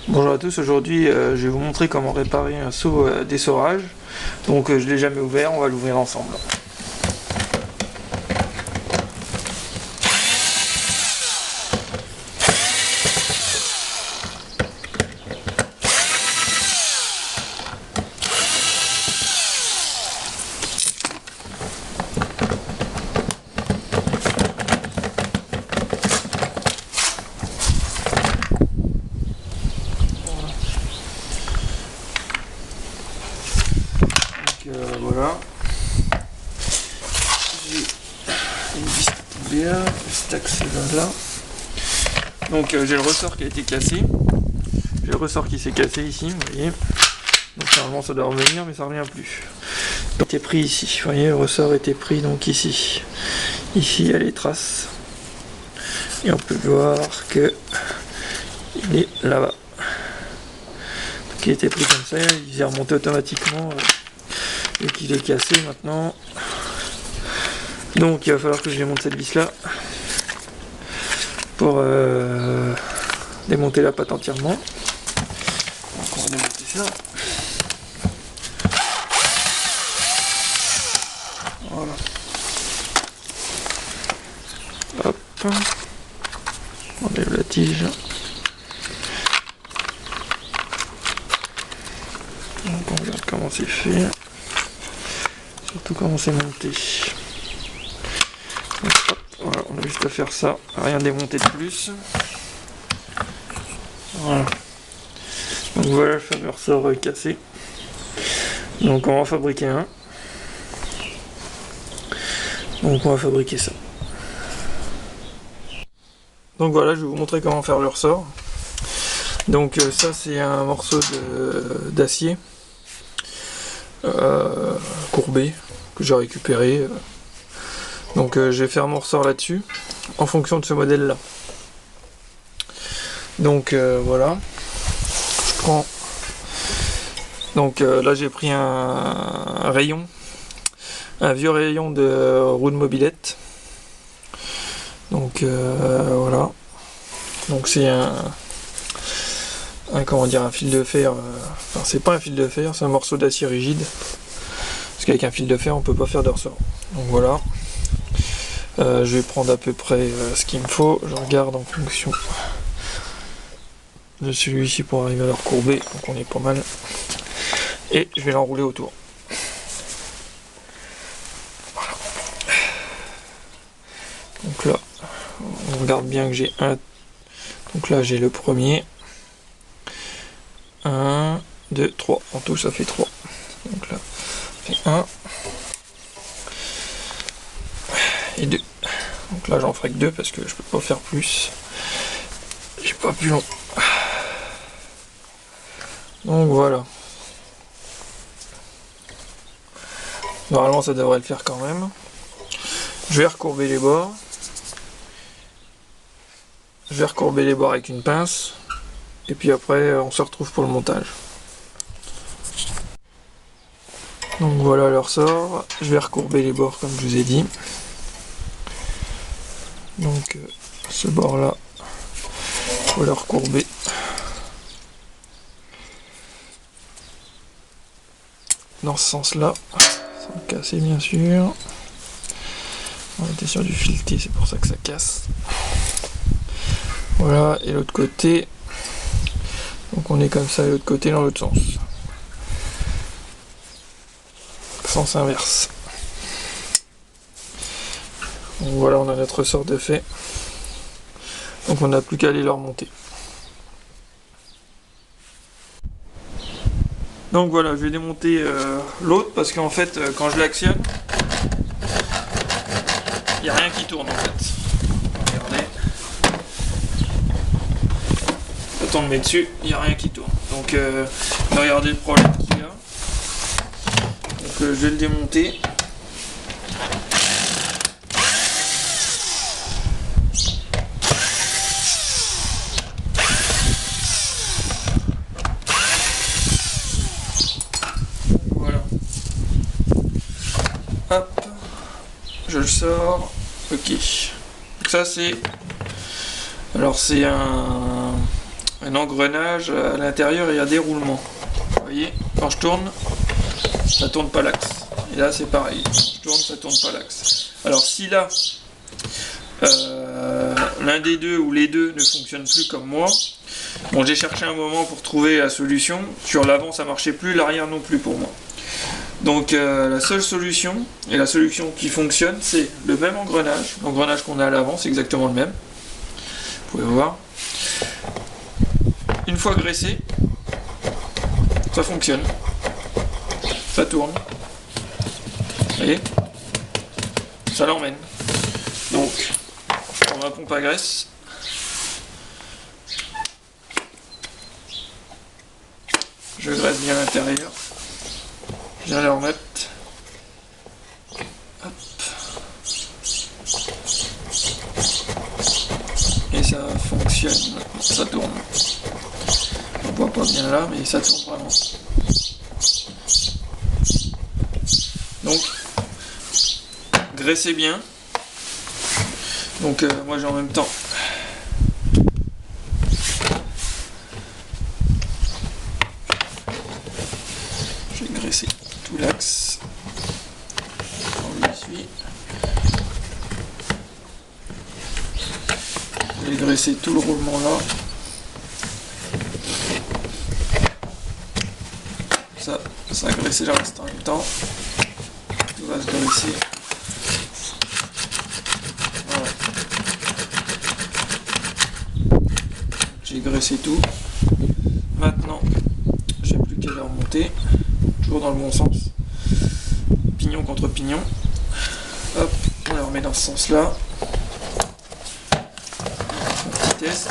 Bonjour à tous, aujourd'hui je vais vous montrer comment réparer un seau d'essorage. Donc je ne l'ai jamais ouvert, on va l'ouvrir ensemble. Voilà. J'ai une vis bien, cet axe-là. Donc j'ai le ressort qui a été cassé. J'ai le ressort qui s'est cassé ici, vous voyez. Donc normalement ça doit revenir, mais ça revient plus. Donc il était pris ici, vous voyez, le ressort était pris donc ici. Ici il y a les traces. Et on peut voir que il est là-bas. Donc il était pris comme ça, il est remonté automatiquement. Et qu'il est cassé maintenant. Donc il va falloir que je démonte cette vis là pour démonter la pâte entièrement. Donc on va démonter ça. Voilà. Hop. On enlève la tige. Donc on regarde comment c'est fait. Surtout comment c'est monté. Donc, hop, voilà, on a juste à faire ça, rien démonter de plus. Voilà. Donc voilà le fameux ressort cassé. Donc on va en fabriquer un. Donc on va fabriquer ça. Donc voilà, je vais vous montrer comment faire le ressort. Donc ça c'est un morceau d'acier courbé que j'ai récupéré. Donc je vais faire mon ressort là-dessus en fonction de ce modèle là. Donc voilà, je prends. Donc là j'ai pris un rayon, un vieux rayon de roue de mobilette. Donc voilà. Donc c'est comment dire, un fil de fer. Enfin c'est pas un fil de fer, c'est un morceau d'acier rigide. Parce qu'avec un fil de fer on peut pas faire de ressort. Donc voilà. Je vais prendre à peu près ce qu'il me faut. Je regarde en fonction de celui-ci pour arriver à le recourber. Donc on est pas mal. Et je vais l'enrouler autour. Voilà. Donc là, on regarde bien que j'ai un. Donc là j'ai le premier. 1, 2, 3. En tout ça fait 3. Donc là, ça fait 1. Et 2. Donc là j'en ferai que 2 parce que je peux pas faire plus. J'ai pas plus long. Donc voilà. Normalement ça devrait le faire quand même. Je vais recourber les bords. Je vais recourber les bords avec une pince. Et puis après on se retrouve pour le montage. Donc voilà le ressort. Je vais recourber les bords comme je vous ai dit. Donc ce bord là, il faut le recourber. Dans ce sens là, sans le casser bien sûr. On était sur du fileté, c'est pour ça que ça casse. Voilà, et l'autre côté, donc on est comme ça, et l'autre côté dans l'autre sens. Sens inverse. Donc voilà, on a notre ressort de fait. Donc on n'a plus qu'à aller le remonter. Donc voilà, je vais démonter l'autre parce qu'en fait, quand je l'actionne, il n'y a rien qui tourne en fait. Regardez. Quand on le met dessus, il n'y a rien qui tourne. Donc regardez le problème qu'il y a. Donc je vais le démonter. Hop, je le sors. Ok. Donc ça c'est. Alors c'est un un engrenage à l'intérieur et un déroulement. Vous voyez, quand je tourne, ça tourne pas l'axe. Et là c'est pareil, quand je tourne, ça tourne pas l'axe. Alors si là, l'un des deux ou les deux ne fonctionnent plus comme moi, bon, j'ai cherché un moment pour trouver la solution. Sur l'avant ça marchait plus, l'arrière non plus pour moi. Donc la seule solution, et la solution qui fonctionne, c'est le même engrenage. L'engrenage qu'on a à l'avant, c'est exactement le même. Vous pouvez voir. Une fois graissé, ça fonctionne. Ça tourne. Vous voyez ? Ça l'emmène. Donc, je prends ma pompe à graisse. Je graisse bien l'intérieur. Je viens le remettre. Hop. Et ça fonctionne. Ça tourne. On voit pas bien là, mais ça tourne vraiment. Donc, graissez bien. Donc, moi j'ai en même temps. J'ai graissé tout l'axe. On le suit. J'ai graissé tout le roulement là. Ça a graissé le reste en même temps. Tout va se graisser. Voilà. J'ai graissé tout. Maintenant, j'ai plus qu'à les remonter. Toujours dans le bon sens. Pignon contre pignon. Hop, on les remet dans ce sens-là. On teste.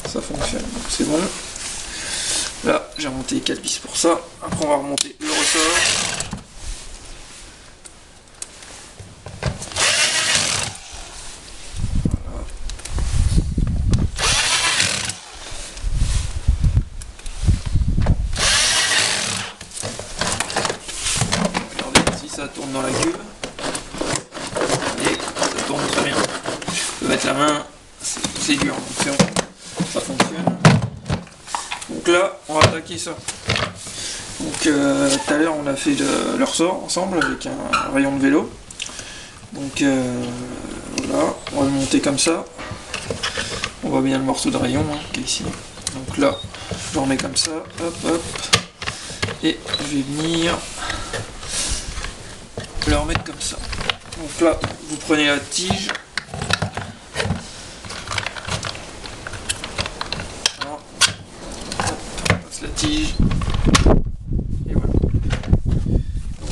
Ça fonctionne, donc c'est bon. Là, j'ai remonté les 4 vis pour ça. Après, on va remonter le ressort. Voilà. Regardez si ça tourne dans la cuve. Et ça tourne très bien. Je peux mettre la main, c'est dur, donc c'est bon. Ça fonctionne. Donc là, on va attaquer ça. Donc tout à l'heure, on a fait le ressort ensemble avec un rayon de vélo. Donc voilà, on va le monter comme ça. On voit bien le morceau de rayon qui est ici. Donc là, je le remets comme ça, hop hop. Et je vais venir le remettre comme ça. Donc là, vous prenez la tige. La tige et voilà. Donc,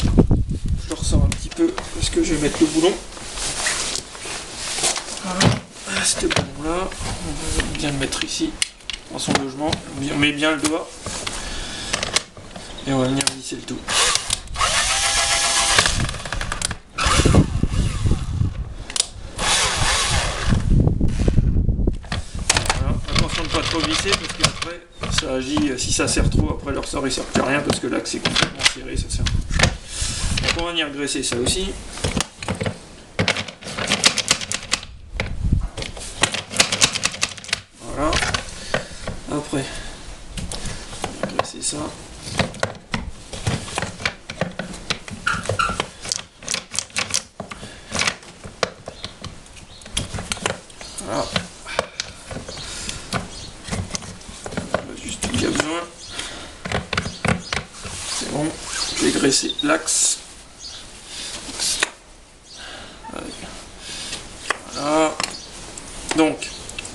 je le ressors un petit peu parce que je vais mettre le boulon. Voilà, ce boulon là, on va bien le mettre ici dans son logement. On met bien le doigt et on va venir visser le tout. Voilà. Attention de ne pas trop visser parce qu'après ça agit, si ça serre trop, après le ressort il sert plus à rien parce que là c'est complètement serré, ça sert. Donc on va venir graisser ça aussi. Voilà. Après, on va graisser ça. Voilà. C'est bon, j'ai graissé l'axe. Voilà. Donc,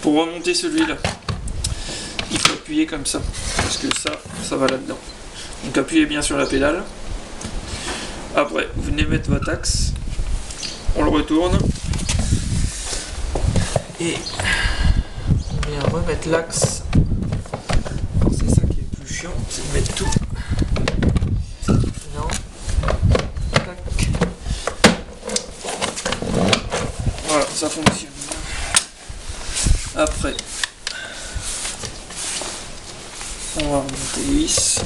pour remonter celui-là, il faut appuyer comme ça, parce que ça va là-dedans. Donc appuyez bien sur la pédale. Après, vous venez mettre votre axe, on le retourne, et on vient remettre l'axe. C'est ça qui est le plus chiant, c'est de mettre tout. Non. Tac. Voilà, ça fonctionne. Après, on va remonter les vis.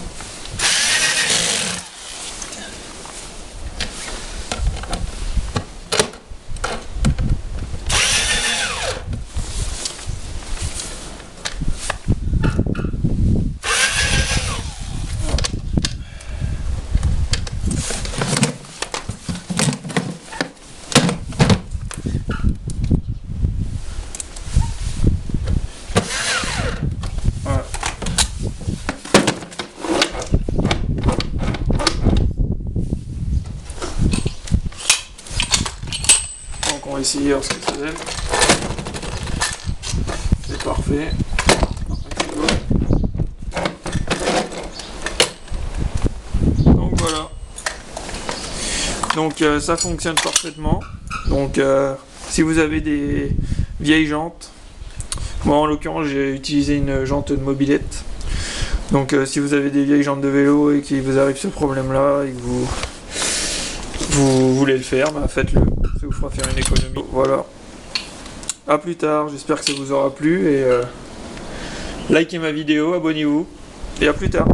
essayer ce que ça donne. C'est parfait. Donc voilà. Donc ça fonctionne parfaitement. Donc si vous avez des vieilles jantes, moi en l'occurrence j'ai utilisé une jante de mobilette. Donc si vous avez des vieilles jantes de vélo et qu'il vous arrive ce problème là et que vous voulez le faire, bah faites-le, ça vous fera faire une économie. Voilà. A plus tard, j'espère que ça vous aura plu et likez ma vidéo, abonnez-vous et à plus tard.